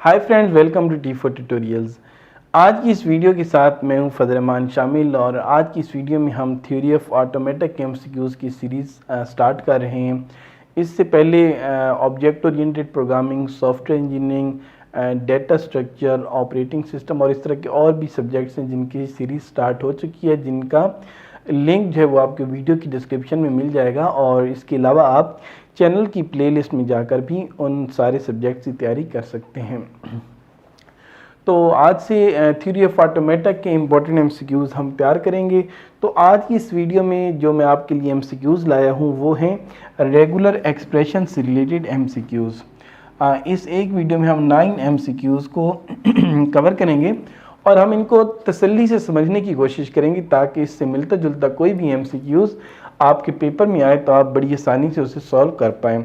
Hi friends, welcome to टी4 tutorials. आज की इस वीडियो के साथ मैं हूं फजल रहमान शामिल और आज की इस वीडियो में हम थ्योरी ऑफ ऑटोमेटिक एमसीक्यूज़ की सीरीज़ स्टार्ट कर रहे हैं। इससे पहले object oriented programming, software engineering, data structure, operating system और इस तरह के और भी सब्जेक्ट्स हैं जिनकी सीरीज़ स्टार्ट हो चुकी है, जिनका लिंक जो है वो आपके वीडियो की डिस्क्रिप्शन में मिल जाएगा। और इसके अलावा आप चैनल की प्लेलिस्ट में जाकर भी उन सारे सब्जेक्ट्स की तैयारी कर सकते हैं। तो आज से थ्योरी ऑफ ऑटोमेटिक के इम्पोर्टेंट एमसीक्यूज़ हम तैयार करेंगे। तो आज की इस वीडियो में जो मैं आपके लिए एमसीक्यूज़ लाया हूँ वो हैं रेगुलर एक्सप्रेशन से रिलेटेड एमसीक्यूज़। इस एक वीडियो में हम 9 एमसीक्यूज़ को कवर करेंगे और हम इनको तसल्ली से समझने की कोशिश करेंगे ताकि इससे मिलता जुलता कोई भी एमसीक्यूज़ आपके पेपर में आए तो आप बड़ी आसानी से उसे सॉल्व कर पाएँ।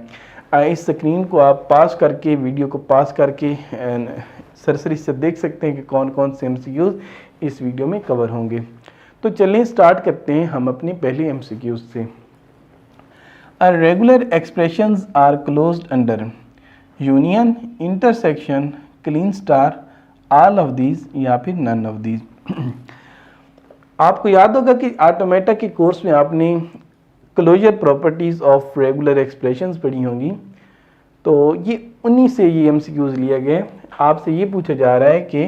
इस स्क्रीन को आप पास करके, वीडियो को पास करके सरसरी से देख सकते हैं कि कौन कौन से एमसीक्यूज़ इस वीडियो में कवर होंगे। तो चलें स्टार्ट करते हैं हम अपनी पहली एमसीक्यूज़ से। Regular expressions are closed under union, intersection, Kleene star, all of these या फिर नन ऑफ दीज। आपको याद होगा कि ऑटोमेटा के कोर्स में आपने closure properties of regular expressions पढ़ी होंगी। तो ये उन्हीं से ये एमसीक्यूज लिया गया। आपसे ये पूछा जा रहा है कि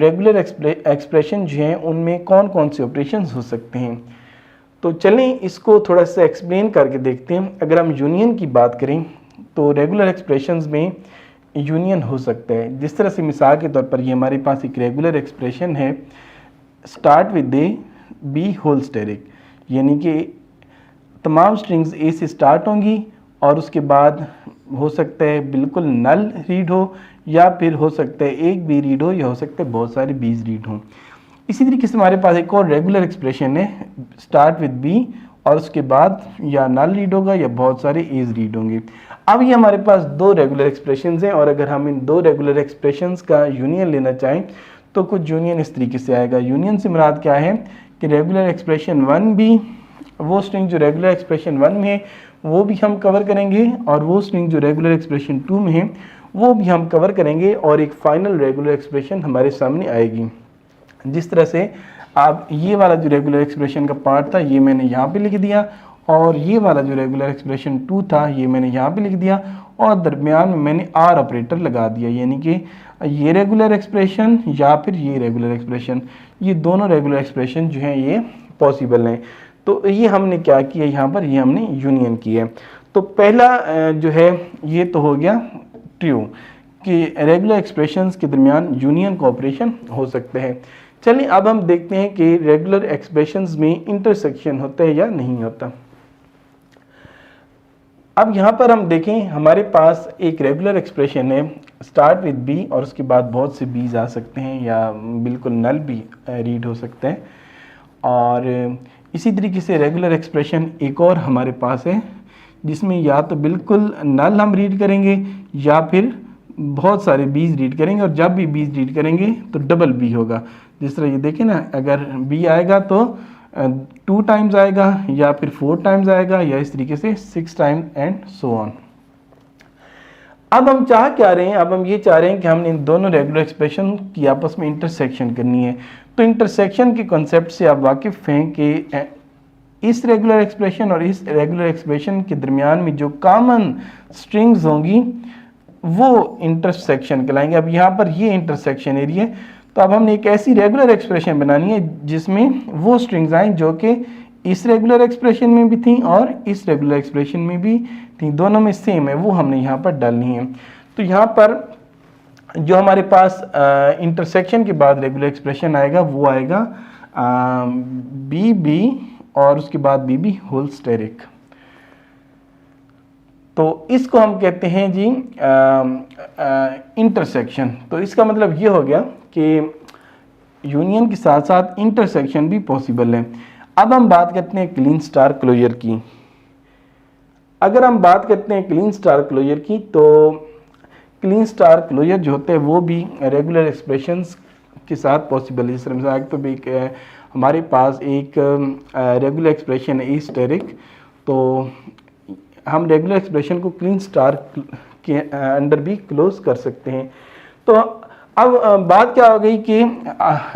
रेगुलर एक्सप्रेशन जो हैं उनमें कौन कौन से ऑपरेशंस हो सकते हैं। तो चलें इसको थोड़ा सा एक्सप्लेन करके देखते हैं। अगर हम यूनियन की बात करें तो रेगुलर एक्सप्रेशंस में यूनियन हो सकता है। जिस तरह से मिसाल के तौर पर ये हमारे पास एक रेगुलर एक्सप्रेशन है, start with A B whole asterisk, यानी कि तमाम स्ट्रिंग्स ए से स्टार्ट होंगी और उसके बाद हो सकता है बिल्कुल नल रीड हो या फिर हो सकता है एक बी रीड हो या हो सकता है बहुत सारे बीज रीड हों। इसी तरीके से हमारे पास एक और रेगुलर एक्सप्रेशन है, स्टार्ट विद बी और उसके बाद या नल रीड होगा या बहुत सारे एज रीड होंगे। अब ये हमारे पास दो रेगुलर एक्सप्रेशंस हैं और अगर हम इन दो रेगुलर एक्सप्रेशंस का यूनियन लेना चाहें तो कुछ यूनियन इस तरीके से आएगा। यूनियन से मुराद क्या है कि रेगुलर एक्सप्रेशन 1 भी, वो स्ट्रिंग जो रेगुलर एक्सप्रेशन 1 में है वो भी हम कवर करेंगे और वो स्ट्रिंग जो रेगुलर एक्सप्रेशन 2 में है वो भी हम कवर करेंगे और एक फाइनल रेगुलर एक्सप्रेशन हमारे सामने आएगी। जिस तरह से आप ये वाला जो रेगुलर एक्सप्रेशन का पार्ट था ये मैंने यहाँ पे लिख दिया और ये वाला जो रेगुलर एक्सप्रेशन 2 था ये मैंने यहाँ पे लिख दिया और दरमियान में मैंने आर ऑपरेटर लगा दिया, यानी कि ये रेगुलर एक्सप्रेशन या फिर ये रेगुलर एक्सप्रेशन, ये दोनों रेगुलर एक्सप्रेशन जो हैं ये पॉसिबल हैं। तो ये हमने क्या किया यहाँ पर, ये हमने यूनियन किया। तो पहला जो है ये तो हो गया ट्रू कि रेगुलर एक्सप्रेशंस के दरमियान यूनियन कोऑपरेशन हो सकते हैं। चलिए अब हम देखते हैं कि रेगुलर एक्सप्रेशंस में इंटरसेक्शन होता है या नहीं होता। अब यहाँ पर हम देखें हमारे पास एक रेगुलर एक्सप्रेशन है, स्टार्ट विद बी और उसके बाद बहुत से बीज आ सकते हैं या बिल्कुल नल भी रीड हो सकते हैं। और इसी तरीके से रेगुलर एक्सप्रेशन एक और हमारे पास है जिसमें या तो बिल्कुल नल हम रीड करेंगे या फिर बहुत सारे बीज रीड करेंगे और जब भी बीज रीड करेंगे तो डबल बी होगा। जिस तरह ये देखें ना, अगर बी आएगा तो 2 टाइम्स आएगा या फिर 4 टाइम्स आएगा या इस तरीके से 6 टाइम्स एंड सो ऑन। अब हम चाह क्या रहे हैं, अब हम ये चाह रहे हैं कि हमने इन दोनों रेगुलर एक्सप्रेशन की आपस में इंटरसेक्शन करनी है। तो इंटरसेक्शन के कॉन्सेप्ट से आप वाकिफ हैं कि इस रेगुलर एक्सप्रेशन और इस रेगुलर एक्सप्रेशन के दरमियान में जो कॉमन स्ट्रिंग्स होंगी वो इंटरसेक्शन कहलाएंगे। अब यहाँ पर ये इंटरसेक्शन एरिया, तो अब हमने एक ऐसी रेगुलर एक्सप्रेशन बनानी है जिसमें वो स्ट्रिंग्स आएँ जो कि इस रेगुलर एक्सप्रेशन में भी थी और इस रेगुलर एक्सप्रेशन में भी थी, दोनों में सेम है, वो हमने यहाँ पर डालनी है। तो यहाँ पर जो हमारे पास इंटरसेक्शन के बाद रेगुलर एक्सप्रेशन आएगा वो आएगा बी बी और उसके बाद बी बी होल स्टेरिक। तो इसको हम कहते हैं जी इंटरसेक्शन। तो इसका मतलब ये हो गया कि यूनियन के साथ साथ इंटरसेक्शन भी पॉसिबल है। अब हम बात करते हैं क्लीन स्टार क्लोजर की। अगर हम बात करते हैं क्लीन स्टार क्लोजर की तो क्लीन स्टार क्लोजर जो होता है वो भी रेगुलर एक्सप्रेशंस के साथ पॉसिबल है। जिस तरह तो भी हमारे पास एक रेगुलर एक्सप्रेशन है स्टेरिक, तो हम रेगुलर एक्सप्रेशन को क्लीन स्टार के अंडर भी क्लोज कर सकते हैं। तो अब बात क्या हो गई कि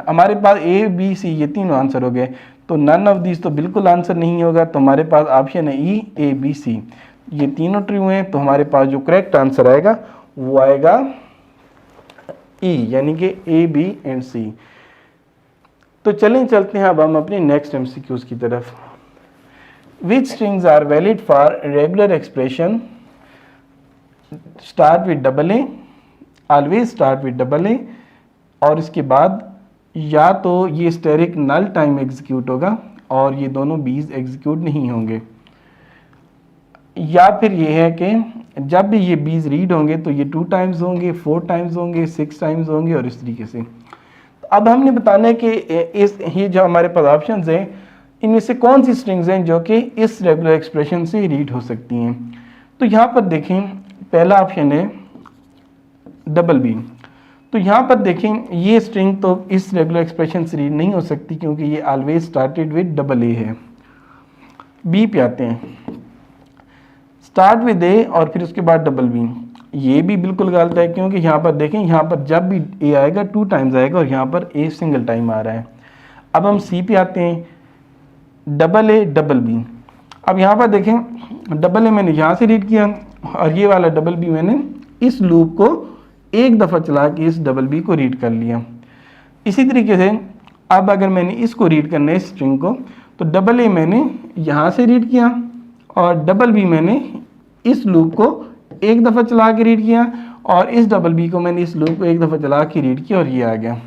हमारे पास ए बी सी ये तीनों आंसर हो गए, तो नन ऑफ दिस तो बिल्कुल आंसर नहीं होगा, तो हमारे पास ऑप्शन है ई ए बी सी, ये तीनों ट्रू हैं, तो हमारे पास जो करेक्ट आंसर आएगा वो आएगा ई, यानी कि ए बी एंड सी। तो चलें चलते हैं अब हम अपने नेक्स्ट एमसीक्यूज की तरफ। Which strings are valid for regular expression start with double a, always start with double a, और इसके बाद या तो ये स्टेरिक नल टाइम एग्जीक्यूट होगा और ये दोनों बीज एग्जीक्यूट नहीं होंगे, या फिर ये है कि जब भी ये बीज रीड होंगे तो ये 2 टाइम्स होंगे, 4 टाइम्स होंगे, 6 टाइम्स होंगे और इस तरीके से। तो अब हमने बताना है कि इस ये जो हमारे पास ऑप्शंस हैं इनमें से कौन सी स्ट्रिंग्स हैं जो कि इस रेगुलर एक्सप्रेशन से रीड हो सकती हैं। तो यहाँ पर देखें पहला ऑप्शन है डबल बी, तो यहाँ पर देखें ये स्ट्रिंग तो इस रेगुलर एक्सप्रेशन से रीड नहीं हो सकती क्योंकि ये ऑलवेज स्टार्टेड विद डबल ए है। बी पे आते हैं, स्टार्ट विद ए और फिर उसके बाद डबल बी, ये भी बिल्कुल गलत है क्योंकि यहाँ पर देखें यहाँ पर जब भी ए आएगा 2 टाइम्स आएगा और यहाँ पर ए सिंगल टाइम आ रहा है। अब हम सी पे आते हैं, डबल ए डबल बी, अब यहाँ पर देखें डबल ए मैंने यहाँ से रीड किया और ये वाला डबल बी मैंने इस लूप को एक दफ़ा चला के इस डबल बी को रीड कर लिया। इसी तरीके से अब अगर मैंने इसको रीड करना है स्ट्रिंग को, तो डबल ए मैंने यहाँ से रीड किया और डबल बी मैंने इस लूप को एक दफ़ा चला के रीड किया और इस डबल बी को मैंने इस लूप को एक दफ़ा चला के रीड किया और ये आ गया।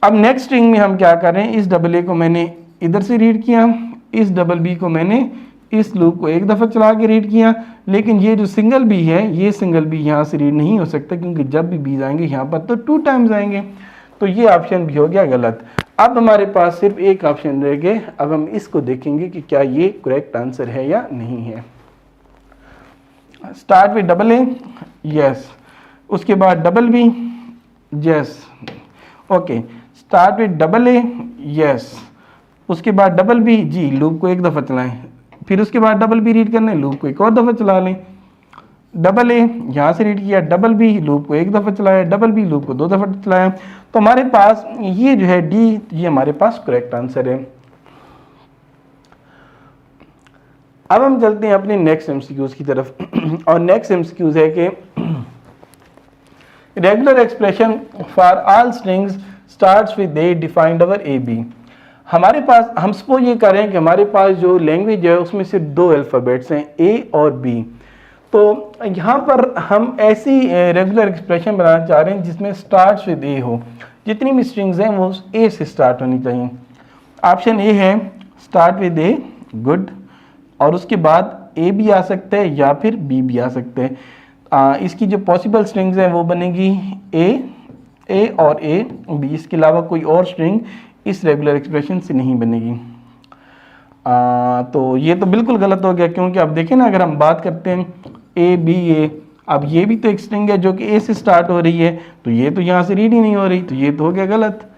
अब नेक्स्ट स्ट्रिंग में हम क्या कर रहे हैं, इस डबल ए को मैंने इधर से रीड किया, इस डबल बी को मैंने इस लूप को एक दफ़ा चला के रीड किया, लेकिन ये जो सिंगल बी है ये सिंगल बी यहाँ से रीड नहीं हो सकता क्योंकि जब भी बीज आएंगे यहाँ पर तो 2 टाइम्स आएंगे, तो ये ऑप्शन भी हो गया गलत। अब हमारे पास सिर्फ एक ऑप्शन रह गया, अब हम इसको देखेंगे कि क्या ये करेक्ट आंसर है या नहीं है। Start with double A, yes, उसके बाद double B, yes, okay, start with double A, yes, उसके बाद डबल बी, जी लूप को एक दफ़ा चलाएं, फिर उसके बाद डबल बी रीड करना है, लूप को एक और दफ़ा चला लें, डबल ए यहाँ से रीड किया, डबल बी लूप को एक दफ़ा चलाया, डबल बी लूप को 2 दफ़ा चलाया, तो हमारे पास ये जो है डी, ये हमारे पास करेक्ट आंसर है। अब हम चलते हैं अपने नेक्स्ट एमसीक्यूज की तरफ और नेक्स्ट एमसीक्यूज है कि regular expression for all strings starts with A defined over A B. हमारे पास हम सपोज ये कर रहे हैं कि हमारे पास जो लैंग्वेज है उसमें सिर्फ 2 अल्फ़ाबेट्स हैं ए और बी, तो यहाँ पर हम ऐसी रेगुलर एक्सप्रेशन बनाना चाह रहे हैं जिसमें स्टार्ट्स विद ए हो, जितनी भी स्ट्रिंग्स हैं वो ए से स्टार्ट होनी चाहिए। ऑप्शन ए है स्टार्ट विद ए, गुड, और उसके बाद ए भी आ सकता है या फिर बी भी आ सकते हैं। इसकी जो पॉसिबल स्ट्रिंग्स हैं वो बनेगी ए और ए बी, इसके अलावा कोई और स्ट्रिंग इस रेगुलर एक्सप्रेशन से नहीं बनेगी। तो ये तो बिल्कुल गलत हो गया क्योंकि अब देखें ना, अगर हम बात करते हैं ए बी ए, अब ये भी तो एक स्ट्रिंग है जो कि ए से स्टार्ट हो रही है, तो ये तो यहाँ से रीड ही नहीं हो रही, तो ये तो हो गया गलत।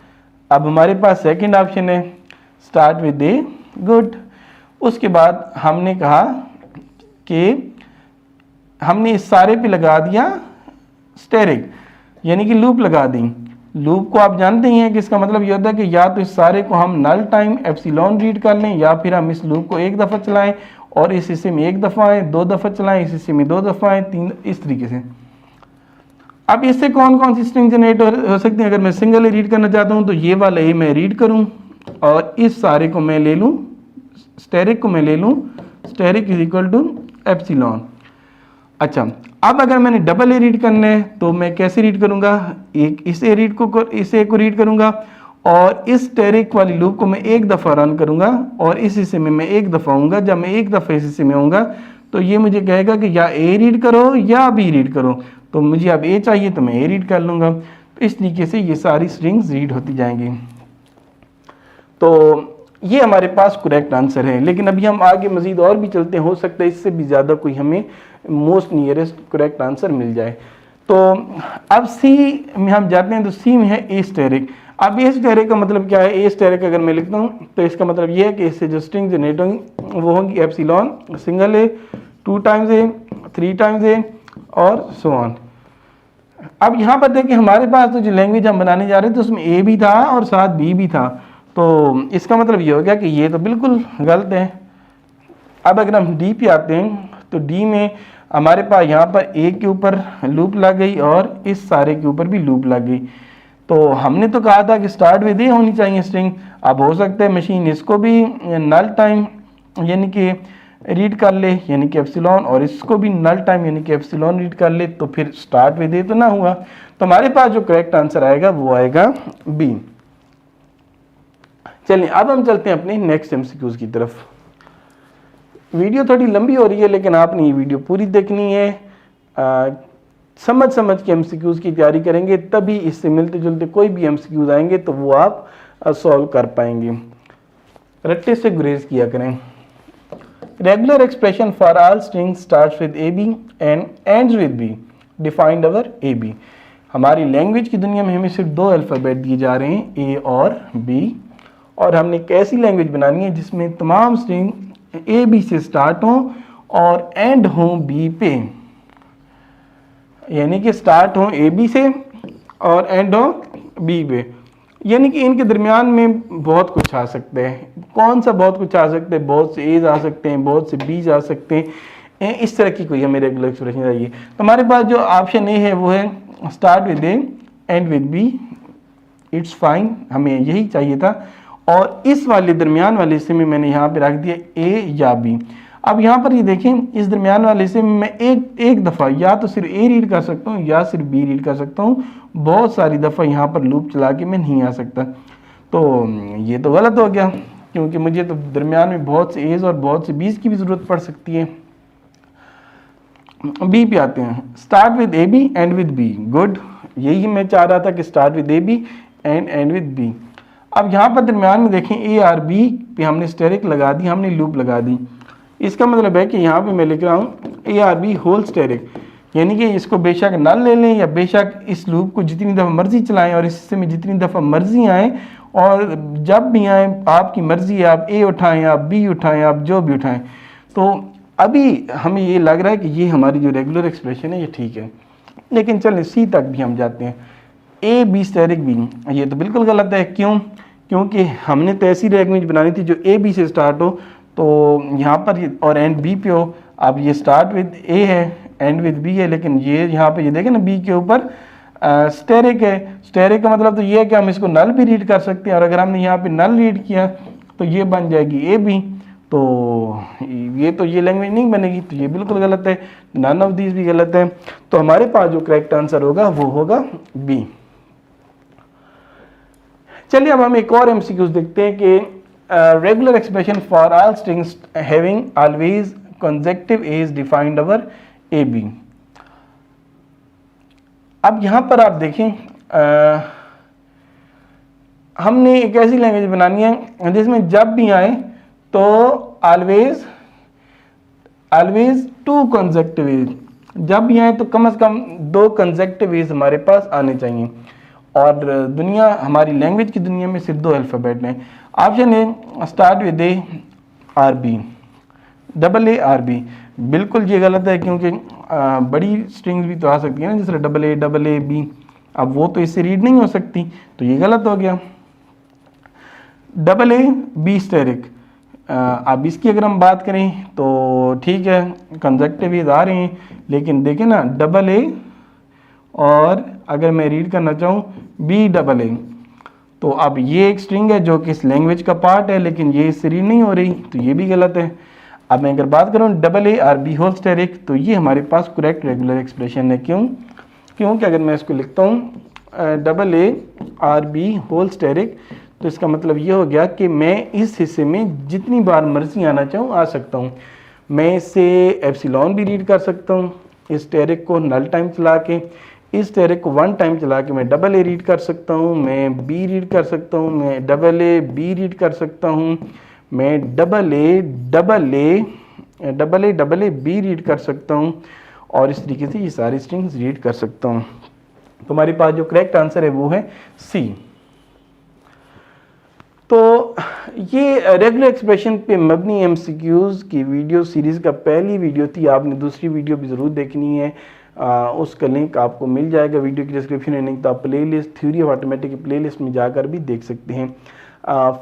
अब हमारे पास सेकंड ऑप्शन है स्टार्ट विद ए, गुड, उसके बाद हमने कहा कि हमने इस सारे पे लगा दिया स्टेरिक, यानी कि लूप लगा दी। लूप को आप जानते ही हैं कि इसका मतलब ये होता है कि या तो इस सारे को हम नल टाइम एप्सिलॉन रीड कर लें या फिर हम इस लूप को एक दफ़ा चलाएं और इस हिस्से में एक दफ़ा आए, 2 दफ़ा चलाएं, इस हिस्से में 2 दफ़ा आए, 3, इस तरीके से। अब इससे कौन कौन सी स्ट्रिंग जनरेट हो सकती है। अगर मैं सिंगल रीड करना चाहता हूँ तो ये वाला ए मैं रीड करूँ और इस सारे को मैं ले लूँ, स्टेरिक को मैं ले लूँ, asterisk is equal to epsilon. अच्छा, अब अगर मैंने डबल ए रीड करना है तो मैं कैसे रीड करूंगा, एक इस ए को रीड करूंगा और इस स्टेरिक वाली लूप को मैं एक दफ़ा रन करूंगा और इस हिस्से में मैं एक दफ़ा आऊँगा। जब मैं एक दफ़ा इस हिस्से में आऊँगा तो ये मुझे कहेगा कि या ए रीड करो या बी रीड करो, तो मुझे अब ए चाहिए तो मैं ए रीड कर लूँगा। तो इस तरीके से ये सारी स्ट्रिंग्स रीड होती जाएंगी। तो ये हमारे पास करेक्ट आंसर है, लेकिन अभी हम आगे मज़ीद और भी चलते हैं, हो सकता है इससे भी ज़्यादा कोई हमें मोस्ट नियरेस्ट करेक्ट आंसर मिल जाए। तो अब सी में हम जाते हैं, तो सी में है ए स्टेरिक। अब ए स्टेरिक का मतलब क्या है, ए स्टेरिक अगर मैं लिखता हूँ तो इसका मतलब ये है कि इससे जो स्ट्रिंग जनरेट होंगी वो होंगी एप्सिलॉन, सिंगल ए, 2 टाइम्स ए, 3 टाइम्स ए और सो ऑन। अब यहाँ पर देखिए हमारे पास तो जो लैंग्वेज हम बनाने जा रहे थे उसमें ए भी था और साथ बी भी था, तो इसका मतलब ये हो गया कि ये तो बिल्कुल गलत है। अब अगर हम डी पे आते हैं तो डी में हमारे पास यहाँ पर ए के ऊपर लूप लग गई और इस सारे के ऊपर भी लूप लग गई। तो हमने तो कहा था कि स्टार्ट विद ए होनी चाहिए स्ट्रिंग। अब हो सकता है मशीन इसको भी नल टाइम यानी कि रीड कर ले यानी कि एप्सिलॉन, और इसको भी नल टाइम यानी कि एप्सिलॉन रीड कर ले, तो फिर स्टार्ट विद ए तो ना हुआ। तो हमारे पास जो करेक्ट आंसर आएगा वो आएगा बी। चलिए अब हम चलते हैं अपने नेक्स्ट एमसीक्यूज की तरफ। वीडियो थोड़ी लंबी हो रही है लेकिन आपने ये वीडियो पूरी देखनी है। समझ के एमसीक्यूज की तैयारी करेंगे तभी इससे मिलते जुलते कोई भी एमसीक्यूज आएंगे तो वो आप सॉल्व कर पाएंगे। रट्टे से गुरेज किया करें। Regular expression for all strings starts with A B and ends with B, defined over A B. हमारी लैंग्वेज की दुनिया में हमें सिर्फ दो अल्फ़ाबेट दिए जा रहे हैं, ए और बी, और हमने एक ऐसी लैंग्वेज बनानी है जिसमें तमाम स्ट्रिंग ए बी से स्टार्ट हों और एंड हों बी पे, यानी कि स्टार्ट हों ए बी से और एंड हों बी पे, यानी कि इनके दरमियान में बहुत कुछ आ सकते हैं। कौन सा बहुत कुछ आ सकते हैं? बहुत से एज आ सकते हैं, बहुत से बीज आ सकते हैं, इस तरह की कोई हमें रेगुलर एक्सप्रेशन चाहिए। तो हमारे पास जो ऑप्शन ए है वो है start with A end with B, it's fine, हमें यही चाहिए था। और इस वाले दरमियान वाले हिस्से में मैंने यहाँ पे रख दिया ए या बी। अब यहाँ पर ये देखें इस दरमियान वाले हिस्से में मैं एक दफ़ा या तो सिर्फ ए रीड कर सकता हूँ या सिर्फ बी रीड कर सकता हूँ, बहुत सारी दफ़ा यहाँ पर लूप चला के मैं नहीं आ सकता। तो ये तो गलत हो गया क्योंकि मुझे तो दरमियान में बहुत से एज और बहुत से बीज की भी ज़रूरत पड़ सकती है। बी पे आते हैं, start with A B end with B, good, यही मैं चाह रहा था कि start with A B end with B. अब यहाँ पर दरमियान में देखें ए आर बी पे हमने स्टेरिक लगा दी, हमने लूप लगा दी। इसका मतलब है कि यहाँ पे मैं लिख रहा हूँ A or B whole asterisk, यानी कि इसको बेशक नल ले लें या बेशक इस लूप को जितनी दफ़ा मर्जी चलाएं और इससे में जितनी दफ़ा मर्जी आएँ, और जब भी आए आपकी मर्जी है, आप ए उठाएं, आप बी उठाएं, आप जो भी उठाएं। तो अभी हमें ये लग रहा है कि ये हमारी जो रेगुलर एक्सप्रेशन है ये ठीक है, लेकिन चलें सी तक भी हम जाते हैं। ए बी स्टेरिक बी, ये तो बिल्कुल गलत है। क्यों? क्योंकि हमने तो ऐसी लैंग्वेज बनानी थी जो ए बी से स्टार्ट हो, तो यहाँ पर और एंड बी पे हो। अब ये स्टार्ट विद ए है एंड विद बी है, लेकिन ये यहाँ पे ये देखें ना बी के ऊपर स्टेरिक है। स्टेरिक का मतलब तो ये है कि हम इसको नल भी रीड कर सकते हैं, और अगर हमने यहाँ पे नल रीड किया तो ये बन जाएगी ए बी, तो ये लैंग्वेज नहीं बनेगी, तो ये बिल्कुल गलत है। नन ऑफ दीज भी गलत है, तो हमारे पास जो करेक्ट आंसर होगा वो होगा बी। चलिए अब हम एक और एमसीक्यूज देखते हैं कि regular expression for all strings having always consecutive A's defined over A B. अब यहां पर आप देखें हमने एक ऐसी लैंग्वेज बनानी है जिसमें जब भी आए तो ऑलवेज टू कंसेक्टिव एज, जब भी आए तो कम से कम दो कंसेक्टिव एज हमारे पास आने चाहिए। और दुनिया हमारी लैंग्वेज की दुनिया में सिर्फ दो अल्फ़ाबेट हैं। Option A start with A or B, double A or B, बिल्कुल ये गलत है क्योंकि बड़ी स्ट्रिंग्स भी तो आ सकती है ना, जैसे डबल ए बी, अब वो तो इससे रीड नहीं हो सकती, तो ये गलत हो गया। डबल ए बी स्टेरिक, अब इसकी अगर हम बात करें तो ठीक है कंजक्टिव आ रहे हैं, लेकिन देखें ना डबल ए और अगर मैं रीड करना चाहूँ बी डबल ए, तो अब ये एक स्ट्रिंग है जो कि इस लैंग्वेज का पार्ट है, लेकिन ये इससे रीड नहीं हो रही, तो ये भी गलत है। अब मैं अगर बात करूँ double A or B whole asterisk, तो ये हमारे पास करेक्ट रेगुलर एक्सप्रेशन है। क्योंकि अगर मैं इसको लिखता हूँ double A or B whole asterisk, तो इसका मतलब ये हो गया कि मैं इस हिस्से में जितनी बार मर्जी आना चाहूँ आ सकता हूँ। मैं इससे एप्सिलॉन भी रीड कर सकता हूँ, इस स्टेरिक को नल टाइम चला के, इस स्टेरिक को वन टाइम चला के मैं डबल ए रीड कर सकता हूँ, मैं बी रीड कर सकता हूँ, मैं डबल ए बी रीड कर सकता हूँ, मैं डबल ए बी रीड कर सकता हूँ, और इस तरीके से ये सारी स्ट्रिंग्स रीड कर सकता हूँ। तो हमारे पास जो करेक्ट आंसर है वो है सी। तो ये रेगुलर एक्सप्रेशन पे मबनी एमसीक्यूज़ की वीडियो सीरीज़ का पहली वीडियो थी, आपने दूसरी वीडियो भी ज़रूर देखनी है। उसका लिंक आपको मिल जाएगा वीडियो की डिस्क्रिप्शन में, नहीं तो आप play list theory of automatic play list में जाकर भी देख सकते हैं।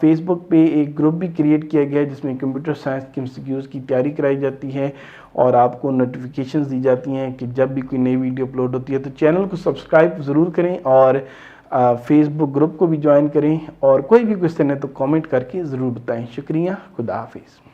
फेसबुक पे एक ग्रुप भी क्रिएट किया गया है जिसमें कंप्यूटर साइंस की एमसीक्यूज़ की तैयारी कराई जाती है और आपको नोटिफिकेशंस दी जाती हैं कि जब भी कोई नई वीडियो अपलोड होती है। तो चैनल को सब्सक्राइब ज़रूर करें और फेसबुक ग्रुप को भी ज्वाइन करें, और कोई भी क्वेश्चन है तो कमेंट करके ज़रूर बताएं। शुक्रिया, खुदा हाफिज़।